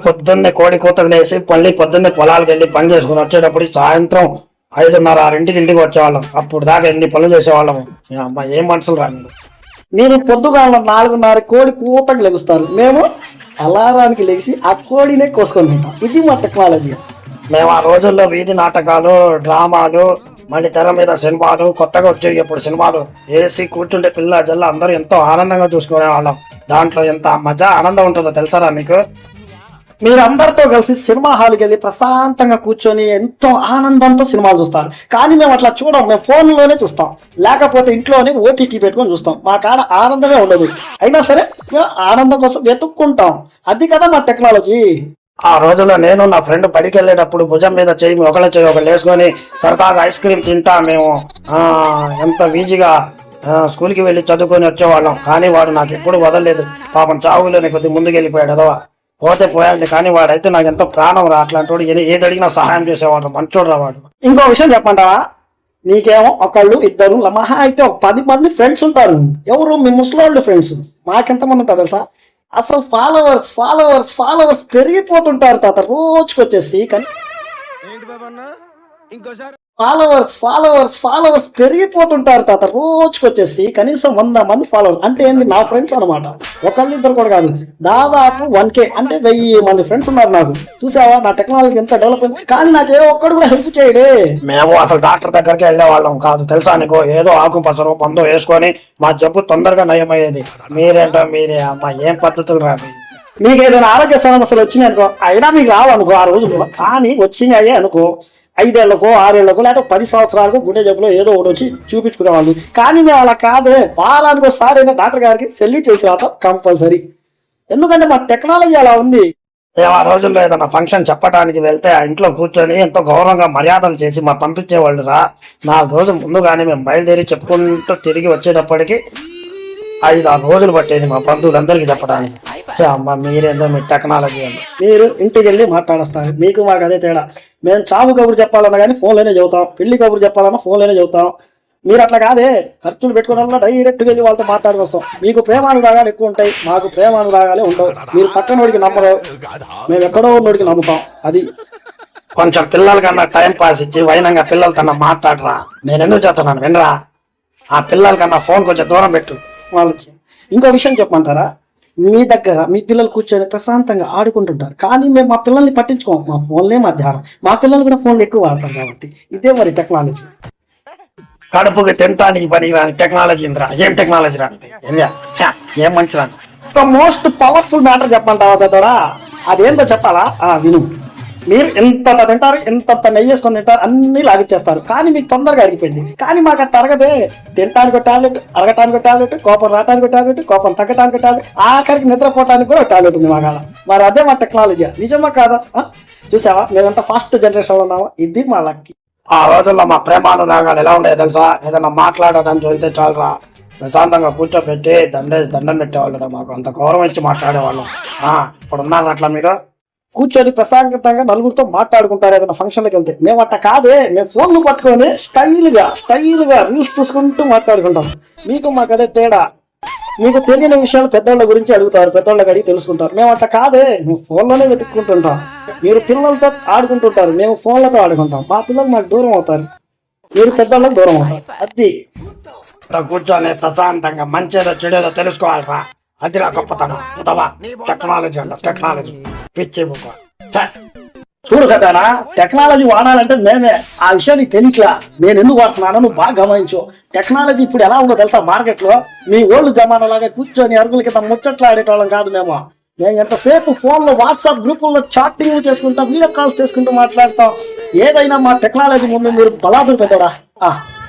పొద్దున్నే కోడి కూతకు లేసి మళ్ళీ పొద్దున్నే పొలాలకు వెళ్ళి పని చేసుకుని వచ్చేటప్పుడు సాయంత్రం 5:30, 6ంటికి ఇంటికి వచ్చేవాళ్ళం. అప్పుడు దాకా ఎన్ని పనులు చేసేవాళ్ళము. అమ్మా ఏం మనుషులు రా మీరు. మీరు పొద్దుగాల 4:30 కోడి కూతకు లెగుస్తారు, మేము అలారానికి లెగిసి ఆ కోడినే కోసుకొని తింటాం. ఇది మా టెక్నాలజీ. మేము ఆ రోజుల్లో వీధి నాటకాలు, డ్రామాలు, మళ్ళీ తెర మీద సినిమాలు, కొత్తగా వచ్చేవి ఇప్పుడు సినిమాలు వేసి కూర్చుంటే పిల్ల జల్ల అందరూ ఎంతో ఆనందంగా చూసుకునే వాళ్ళం. దాంట్లో ఎంత మజా ఆనందం ఉంటుందో తెలుసారా నీకు. మీరందరితో కలిసి సినిమా హాల్కి వెళ్ళి ప్రశాంతంగా కూర్చొని ఎంతో ఆనందంతో సినిమాలు చూస్తారు. కానీ మేము అట్లా చూడం, మేము ఫోన్లోనే చూస్తాం, లేకపోతే ఇంట్లోనే ఓటీటీ పెట్టుకొని చూస్తాం. మా కాడ ఆనందమే ఉండదు. అయినా సరే మేము ఆనందం కోసం వెతుక్కుంటాం. అది కదా మా టెక్నాలజీ. ఆ రోజుల్లో నేను నా ఫ్రెండ్ బడికి వెళ్ళేటప్పుడు భుజం మీద చెయ్యి ఒకళ్ళ చెయ్యి ఒకళ్ళు వేసుకొని సరదాగా ఐస్ క్రీమ్ తింటా మేము ఎంత ఈజీగా స్కూల్కి వెళ్ళి చదువుకొని వచ్చేవాళ్ళం. కానీ వాడు నాకు ఎప్పుడు వదలలేదు. పాపం చావులోనే కొద్ది ముందుకు వెళ్ళిపోయాడు అదవా. పోతే పోయాడు, కానీ వాడైతే నాకు ఎంతో ప్రాణం రా. అట్లాంటి వాడు ఏది అడిగినా సహాయం చేసేవాడు, మంచోడు రా వాడు. ఇంకో విషయం చెప్పంటావా, నీకేమో ఒకళ్ళు ఇద్దరు మహా అయితే ఒక 10 మంది ఫ్రెండ్స్ ఉంటారు. ఎవరు? మీ ముసలోళ్ళు ఫ్రెండ్స్. మాకెంతమంది ఉంటారు తెలుసా? అసలు ఫాలోవర్స్ ఫాలోవర్స్ ఫాలోవర్స్ పెరిగిపోతుంటారు తాత రోజుకొచ్చేసి. కానీ ఫాలోవర్స్ ఫాలోవర్స్ ఫాలోవర్స్ పెరిగిపోతుంటారు తాత రోజుకొచ్చేసి కనీసం 100 మంది ఫాలోవర్స్. అంటే ఏంటి? నా ఫ్రెండ్స్ అనమాట. ఒకళ్ళు ఇద్దరు కూడా కాదు, దాదాపు 1K అంటే 1000 మంది ఫ్రెండ్స్ ఉన్నారు నాకు. చూసావా నా టెక్నాలజీ ఎంత డెవలప్ అయింది. కానీ నాకు ఏ ఒక్కడు కూడా హెల్ప్ చేయడే. మేము అసలు డాక్టర్ దగ్గరికి వెళ్ళేవాళ్ళం కాదు తెలుసా నీకు. ఏదో ఆకు పసరు పందో వేసుకొని మా జబ్బు తొందరగా నయమయ్యేది. మీరేంటో మీరే అమ్మా ఏం పద్ధతులు రావి. మీకు ఏదైనా ఆరోగ్య సమస్యలు వచ్చినాయి అనుకో, అయినా మీకు రావనుకో ఆ రోజు. కానీ వచ్చినాయి అనుకో 5 ఏళ్లకో 6 ఏళ్లకో లేకపోతే 10 సంవత్సరాలకు గుండె జబ్బులో ఏదో ఒకటి వచ్చి చూపించుకునేవాళ్ళు. కానీ మేము అలా కాదే, వారానికి ఒకసారి అయినా డాక్టర్ గారికి సెల్యూట్ చేసి రావటం కంపల్సరీ. ఎందుకంటే మా టెక్నాలజీ అలా ఉంది. మేము ఆ రోజుల్లో ఏదైనా ఫంక్షన్ చెప్పడానికి వెళ్తే ఆ ఇంట్లో కూర్చొని ఎంతో గౌరవంగా మర్యాదలు చేసి మా పంపించేవాళ్ళు రా. 4 రోజులు ముందుగానే మేము బయలుదేరి చెప్పుకుంటూ తిరిగి వచ్చేటప్పటికి 5-6 రోజులు పట్టేది మా బంధువులందరికీ చెప్పడానికి. అమ్మ మీరేందో మీ టెక్నాలజీ అండి. మీరు ఇంటికి వెళ్ళి మాట్లాడస్తారు, మీకు మాకు అదే తేడా. మేము చావు కబురు చెప్పాలన్నా కానీ ఫోన్లోనే చెబుతాం, పెళ్లి కబురు చెప్పాలన్నా ఫోన్లోనే చెబుతాం. మీరు అట్లా కాదే, ఖర్చులు పెట్టుకోవాలన్నా డైరెక్ట్గా వెళ్ళి వాళ్ళతో మాట్లాడుకొస్తాం. మీకు ప్రేమానురాగాలు ఎక్కువ ఉంటాయి, మాకు ప్రేమానురాగాలే ఉండవు. మీరు పక్కన వాడికి నమ్మరు, మేము ఎక్కడో ఉన్నోడికి నమ్ముతాం. అది కొంచెం పిల్లలకన్నా టైం పాస్ ఇచ్చి వైనంగా పిల్లలకన్నా మాట్లాడరా. నేను ఎందుకు చెప్తున్నాను వినరా. ఆ పిల్లలకన్నా ఫోన్ కొంచెం దూరం పెట్టు వాళ్ళకి. ఇంకో విషయం చెప్పమంటారా, మీ దగ్గర మీ పిల్లలు కూర్చొని ప్రశాంతంగా ఆడుకుంటుంటారు, కానీ మేము మా పిల్లల్ని పట్టించుకోం. మా ఫోన్లే మధ్యాహ్నం. మా పిల్లలు కూడా ఫోన్లు ఎక్కువ వాడతారు కాబట్టి ఇదే మరి టెక్నాలజీ. కడుపుకి తినటానికి పనికి రాని టెక్నాలజీ ఇంద్రా. ఏం టెక్నాలజీ రాని ఏం మంచి రాని. మోస్ట్ పవర్ఫుల్ మ్యాటర్ చెప్పంటావా పెద్దరా? అదేంటో చెప్పాలా? విను. మీరు ఎంత తింటారు, ఎంత నెయ్యి వేసుకొని తింటారు, అన్ని లాగిచ్చేస్తారు. కానీ మీకు తొందరగా అరిగిపోయింది. కానీ మాకు అట్ట అరగదే. తినటానికి టాబ్లెట్, అరగటానికి టాబ్లెట్, కోపం రావడానికి టాబ్లెట్, కోపం తగ్గటానికి టాబ్లెట్, ఆఖరికి నిద్రపోవటానికి కూడా టాబ్లెట్ ఉంది మా కాడ. మరి అదే మా టెక్నాలజీ. నిజమా కాదా? చూసావా మేమంతా ఫాస్ట్ జనరేషన్లో ఉన్నామా? ఇది మా లక్కీ. ఆ రోజుల్లో మా ప్రేమానురాగాలు ఎలా ఉండేది తెలుసా? ఏదైనా మాట్లాడడానికి వెళ్తే చాలరా, ప్రశాంతంగా కూర్చోబెట్టి దండం పెట్టేవాళ్ళు. మాకు అంత గౌరవం ఇచ్చి మాట్లాడేవాళ్ళం. ఇప్పుడు ఉన్నారు అట్లా మీరు కూర్చొని ప్రశాంతంగా నలుగురితో మాట్లాడుకుంటారు ఏదైనా ఫంక్షన్లకు వెళ్తే. మేము అట్ట కాదే, మేము ఫోన్లు పట్టుకొని స్టైల్గా రీల్స్ చూసుకుంటూ మాట్లాడుకుంటాం. మీకు మాకు అదే తేడా. మీకు తెలియని విషయాలు పెద్దోళ్ళ గురించి అడుగుతారు, పెద్దోళ్ళకి అడిగి తెలుసుకుంటారు. మేము అట్ట కాదే, మేము ఫోన్లోనే వెతుక్కుంటుంటాం. మీరు పిల్లలతో ఆడుకుంటుంటారు, మేము ఫోన్లతో ఆడుకుంటాం. మా పిల్లలు మాకు దూరం అవుతారు, మీరు పెద్దోళ్ళకి దూరం అవుతారు. అది కూర్చొని ప్రశాంతంగా మంచిదో చెడేదో తెలుసుకోవాలరా. అది నా గొప్పతనం. టెక్నాలజీ అంట, టెక్నాలజీ పిచ్చి చూడు కదానా. టెక్నాలజీ వాడాలంటే మేమే. ఆ విషయం నీకు తెలియట్లా. నేను ఎందుకు వాడుతున్నానో నువ్వు బాగా గమనించు. టెక్నాలజీ ఇప్పుడు ఎలా ఉందో తెలుసా? మార్కెట్లో మీ ఓల్డ్ జమానాలాగా కూర్చొని అరుగుల కింద ముచ్చట్లు ఆడేటోళ్ళం కాదు మేము. ఎంతసేపు ఫోన్లో వాట్సాప్ గ్రూపుల్లో చాటింగ్ చేసుకుంటాం, వీడియో కాల్స్ చేసుకుంటూ మాట్లాడతాం. ఏదైనా మా టెక్నాలజీ ముందు మీరు బలాదురు పెద్దరా.